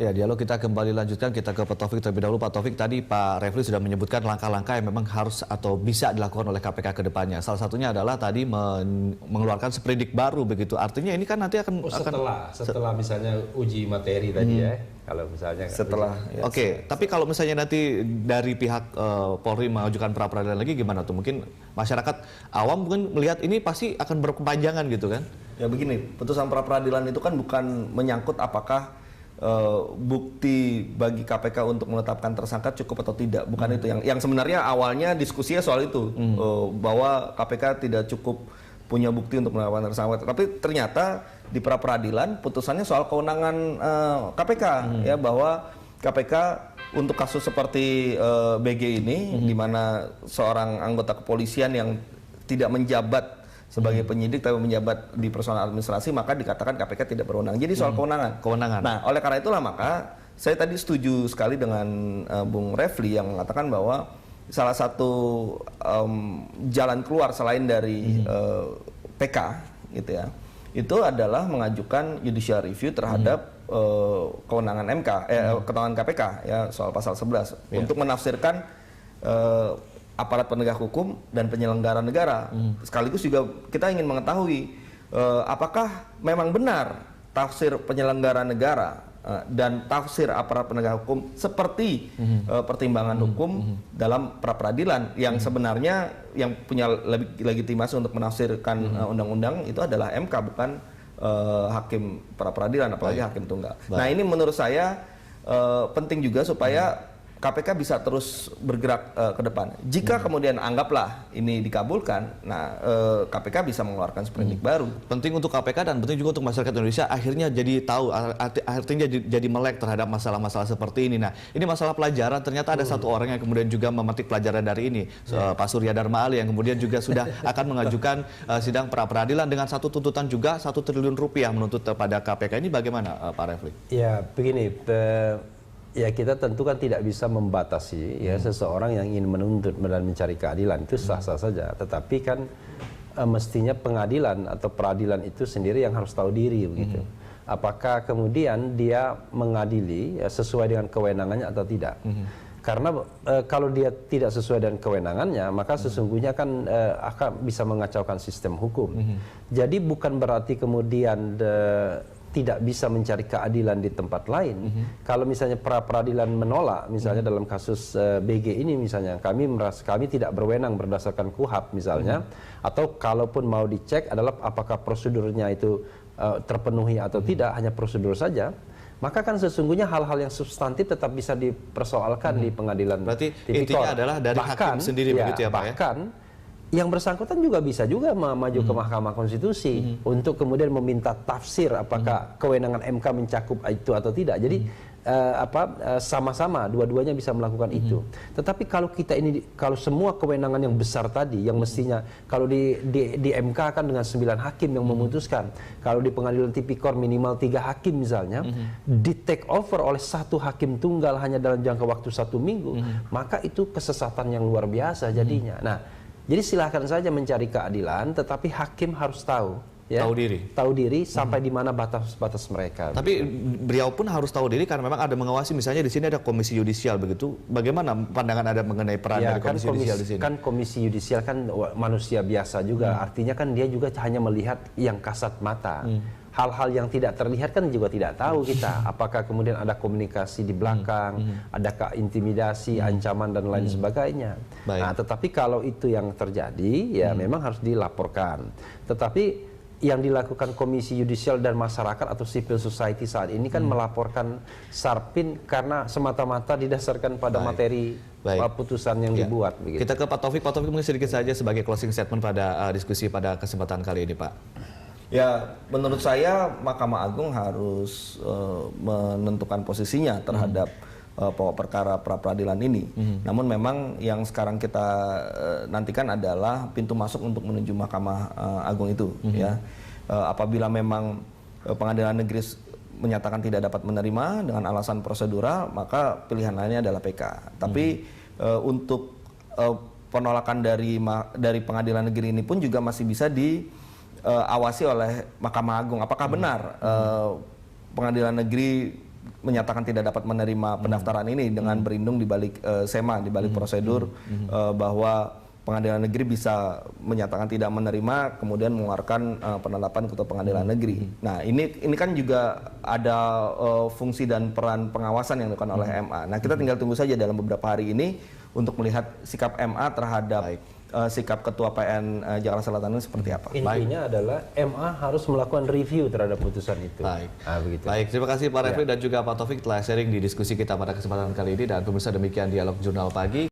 Ya, dialog kita kembali lanjutkan, kita ke Pak Taufik terlebih dahulu. Pak Taufik, tadi Pak Refli sudah menyebutkan langkah-langkah yang memang harus atau bisa dilakukan oleh KPK ke depannya. Salah satunya adalah tadi mengeluarkan sprindik baru begitu. Artinya ini kan nanti akan... setelah misalnya uji materi tadi ya. Kalau misalnya setelah Oke, tapi kalau misalnya nanti dari pihak Polri mengajukan pra peradilan lagi gimana tuh? Mungkin masyarakat awam mungkin melihat ini pasti akan berkepanjangan gitu kan? Ya begini, putusan pra peradilan itu kan bukan menyangkut apakah bukti bagi KPK untuk menetapkan tersangka cukup atau tidak, bukan itu yang sebenarnya awalnya diskusinya soal itu, bahwa KPK tidak cukup punya bukti untuk menetapkan tersangka, tapi ternyata di pra peradilan putusannya soal kewenangan KPK, ya, bahwa KPK untuk kasus seperti BG ini, di mana seorang anggota kepolisian yang tidak menjabat sebagai penyidik tapi menjabat di personal administrasi, maka dikatakan KPK tidak berwenang. Jadi soal kewenangan. Nah, oleh karena itulah maka saya tadi setuju sekali dengan Bung Refli yang mengatakan bahwa salah satu jalan keluar selain dari PK gitu ya, itu adalah mengajukan judicial review terhadap kewenangan kewenangan KPK ya, soal pasal 11 untuk menafsirkan aparat penegak hukum dan penyelenggara negara. Sekaligus juga kita ingin mengetahui apakah memang benar tafsir penyelenggara negara dan tafsir aparat penegak hukum seperti pertimbangan hukum dalam pra peradilan yang sebenarnya yang punya legitimasi untuk menafsirkan undang-undang itu adalah MK, bukan hakim pra peradilan, apalagi hakim tunggal. Nah, ini menurut saya penting juga supaya KPK bisa terus bergerak ke depan. Jika kemudian anggaplah ini dikabulkan, nah KPK bisa mengeluarkan sprindik baru. Penting untuk KPK dan penting juga untuk masyarakat Indonesia akhirnya jadi tahu, artinya jadi melek terhadap masalah-masalah seperti ini. Nah, ini masalah pelajaran, ternyata ada satu orang yang kemudian juga memetik pelajaran dari ini, Pak Surya Dharma Ali, yang kemudian juga sudah akan mengajukan sidang pra peradilan dengan satu tuntutan juga 1 triliun rupiah menuntut pada KPK. Ini bagaimana Pak Refli? Ya, begini. Ya, kita tentu kan tidak bisa membatasi ya seseorang yang ingin menuntut dan mencari keadilan, itu sah-sah saja. Tetapi kan mestinya pengadilan atau peradilan itu sendiri yang harus tahu diri begitu. Apakah kemudian dia mengadili ya, sesuai dengan kewenangannya atau tidak? Karena kalau dia tidak sesuai dengan kewenangannya, maka sesungguhnya kan akan bisa mengacaukan sistem hukum. Jadi bukan berarti kemudian tidak bisa mencari keadilan di tempat lain. Kalau misalnya pra peradilan menolak, misalnya dalam kasus BG ini misalnya, kami tidak berwenang berdasarkan KUHP misalnya, atau kalaupun mau dicek adalah apakah prosedurnya itu terpenuhi atau tidak, hanya prosedur saja, maka kan sesungguhnya hal-hal yang substantif tetap bisa dipersoalkan di pengadilan. Berarti intinya adalah dari hakim sendiri begitu ya Pak ya? Bahkan yang bersangkutan juga bisa juga maju ke Mahkamah Konstitusi untuk kemudian meminta tafsir apakah kewenangan MK mencakup itu atau tidak. Jadi sama-sama dua-duanya bisa melakukan itu. Tetapi kalau kita ini, kalau semua kewenangan yang besar tadi yang mestinya kalau di MK kan dengan 9 hakim yang memutuskan, kalau di pengadilan tipikor minimal 3 hakim misalnya, di take over oleh 1 hakim tunggal hanya dalam jangka waktu 1 minggu, maka itu kesesatan yang luar biasa jadinya. Nah, jadi silahkan saja mencari keadilan, tetapi hakim harus tahu, ya, tahu diri sampai di mana batas-batas mereka. Tapi beliau pun harus tahu diri karena memang ada mengawasi, misalnya di sini ada komisi yudisial begitu. Bagaimana pandangan Anda mengenai peran dari komisi yudisial di sini? Kan komisi yudisial kan manusia biasa juga, artinya kan dia juga hanya melihat yang kasat mata. Hal-hal yang tidak terlihat kan juga tidak tahu kita. Apakah kemudian ada komunikasi di belakang, adakah intimidasi, ancaman dan lain sebagainya. Nah, tetapi kalau itu yang terjadi, ya memang harus dilaporkan. Tetapi yang dilakukan Komisi Yudisial dan masyarakat atau civil society saat ini kan melaporkan Sarpin karena semata-mata didasarkan pada materi putusan yang dibuat. Begitu. Kita ke Pak Taufik. Pak Taufik mungkin sedikit saja sebagai closing statement pada diskusi pada kesempatan kali ini, Pak. Ya, menurut saya Mahkamah Agung harus menentukan posisinya terhadap pokok perkara pra peradilan ini. Namun memang yang sekarang kita nantikan adalah pintu masuk untuk menuju Mahkamah Agung itu. Ya, apabila memang pengadilan negeri menyatakan tidak dapat menerima dengan alasan prosedural, maka pilihan lainnya adalah PK. Tapi untuk penolakan dari pengadilan negeri ini pun juga masih bisa diawasi oleh Mahkamah Agung. Apakah benar pengadilan negeri menyatakan tidak dapat menerima pendaftaran ini dengan berlindung di balik SEMA, di balik prosedur bahwa Pengadilan Negeri bisa menyatakan tidak menerima, kemudian mengeluarkan penetapan Ketua Pengadilan Negeri. Nah, ini kan juga ada fungsi dan peran pengawasan yang dilakukan oleh MA. Nah, kita tinggal tunggu saja dalam beberapa hari ini untuk melihat sikap MA terhadap sikap Ketua PN Jakarta Selatan ini seperti apa. Intinya adalah MA harus melakukan review terhadap putusan itu. Begitu. Baik, terima kasih Pak Refli dan juga Pak Taufik telah sharing di diskusi kita pada kesempatan kali ini, dan pemirsa demikian Dialog Jurnal Pagi.